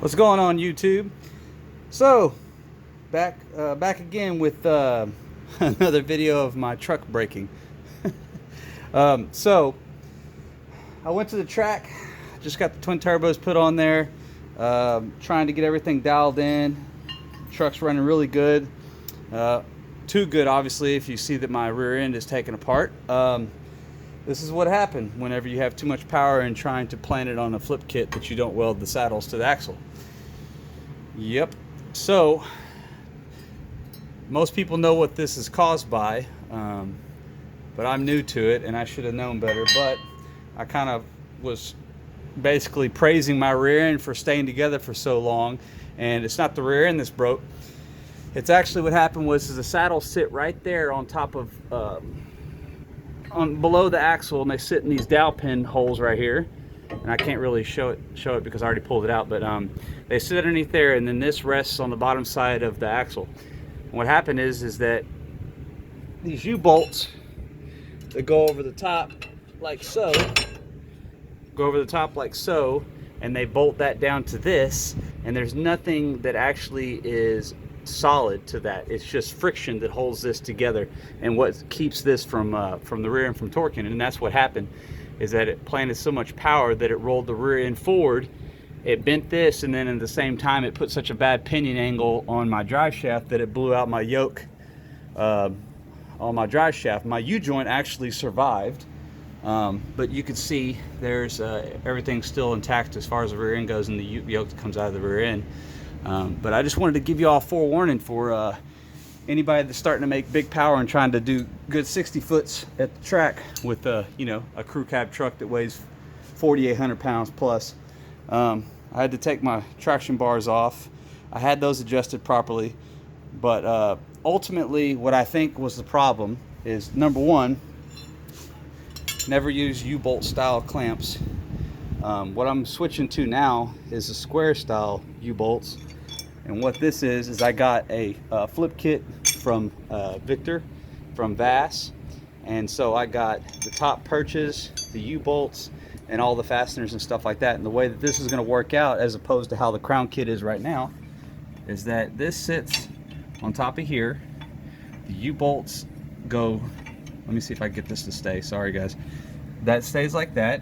What's going on, YouTube? So back again with another video of my truck braking. So I went to the track, just got the twin turbos put on there, trying to get everything dialed in. Truck's running really good, too good obviously if you see that my rear end is taken apart. This is what happened whenever you have too much power and trying to plant it on a flip kit that you don't weld the saddles to the axle. Yep. So most people know what this is caused by, but I'm new to it and I should have known better. But I kind of was basically praising my rear end for staying together for so long, and it's not the rear end that's broke. It's actually what happened was the saddles sit right there on top of below the axle, and they sit in these dowel pin holes right here, and I can't really show it because I already pulled it out, but they sit underneath there, and then this rests on the bottom side of the axle. And what happened is that these U-bolts that go over the top like so, and they bolt that down to this, and there's nothing that actually is solid to that. It's just friction that holds this together, and what keeps this from the rear end from torquing. And that's what happened, is that it planted so much power that it rolled the rear end forward. It bent this, and then at the same time it put such a bad pinion angle on my drive shaft that it blew out my yoke on my drive shaft. My U-joint actually survived, but you can see there's everything's still intact as far as the rear end goes, and the yoke that comes out of the rear end. But I just wanted to give you all forewarning for anybody that's starting to make big power and trying to do good 60 foots at the track with a crew cab truck that weighs 4,800 pounds plus. I had to take my traction bars off. I had those adjusted properly, but ultimately what I think was the problem is, number one, never use U-bolt style clamps. What I'm switching to now is a square style U-bolts. And what this is I got a flip kit from Victor from Vass, and so I got the top perches, the U-bolts, and all the fasteners and stuff like that. And the way that this is going to work out, as opposed to how the crown kit is right now, is that this sits on top of here. The U-bolts go, let me see if I can get this to stay, sorry guys. That stays like that.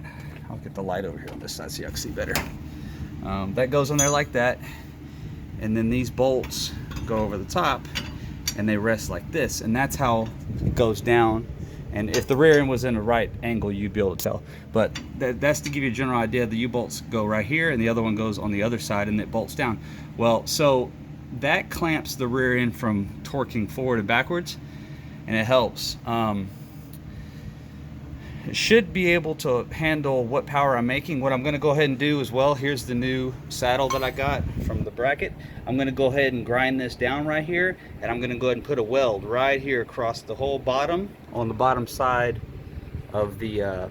I'll get the light over here on this side so you can see better. That goes on there like that, and then these bolts go over the top and they rest like this, and that's how it goes down. And if the rear end was in a right angle, you'd be able to tell, but that's to give you a general idea. The U-bolts go right here and the other one goes on the other side, and it bolts down. Well, so that clamps the rear end from torquing forward and backwards, and it helps. It should be able to handle what power I'm making. What I'm going to go ahead and do as well, here's the new saddle that I got from the bracket. I'm going to go ahead and grind this down right here, and I'm going to go ahead and put a weld right here across the whole bottom, on the bottom side of the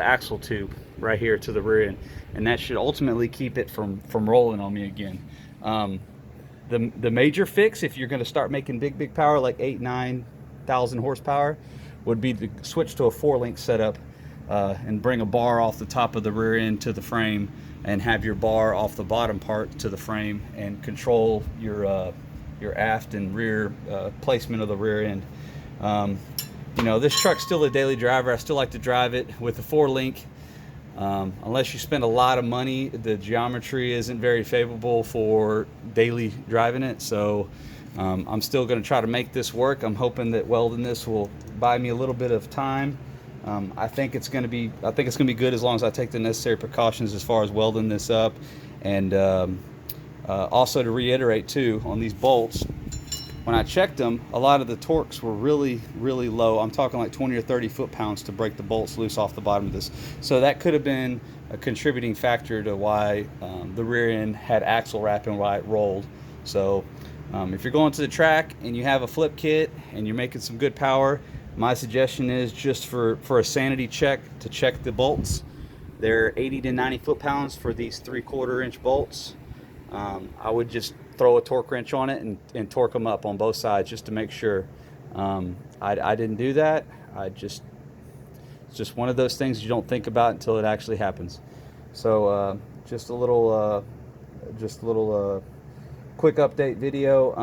axle tube right here to the rear end, and that should ultimately keep it from rolling on me again. The major fix, if you're going to start making big power like 8,000-9,000 horsepower, would be to switch to a 4-link setup, and bring a bar off the top of the rear end to the frame, and have your bar off the bottom part to the frame, and control your aft and rear placement of the rear end. This truck's still a daily driver. I still like to drive it with a 4-link. Unless you spend a lot of money, the geometry isn't very favorable for daily driving it. So I'm still going to try to make this work. I'm hoping that welding this will buy me a little bit of time. I think it's going to be good as long as I take the necessary precautions as far as welding this up. And also to reiterate too, on these bolts, when I checked them, a lot of the torques were really low. I'm talking like 20 or 30 foot-pounds to break the bolts loose off the bottom of this. So that could have been a contributing factor to why the rear end had axle wrap and why it rolled. So if you're going to the track and you have a flip kit and you're making some good power, my suggestion is just for a sanity check, to check the bolts. They're 80 to 90 foot-pounds for these 3/4 inch bolts. I would just throw a torque wrench on it and torque them up on both sides just to make sure. I didn't do that. It's just one of those things you don't think about until it actually happens. So just a little just a little quick update video.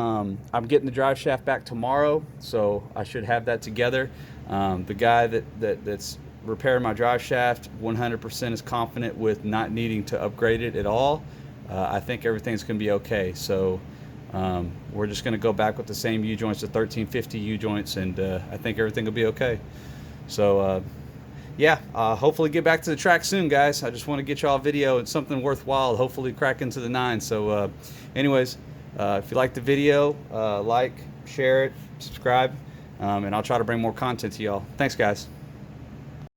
I'm getting the drive shaft back tomorrow, so I should have that together. The guy that's repairing my drive shaft 100% is confident with not needing to upgrade it at all. I think everything's going to be okay. So we're just going to go back with the same U-joints, the 1350 U-joints, and I think everything will be okay. So yeah, hopefully get back to the track soon, guys. I just want to get y'all a video and something worthwhile, hopefully crack into the 9. So anyways, if you like the video, like, share it, subscribe, and I'll try to bring more content to y'all. Thanks, guys.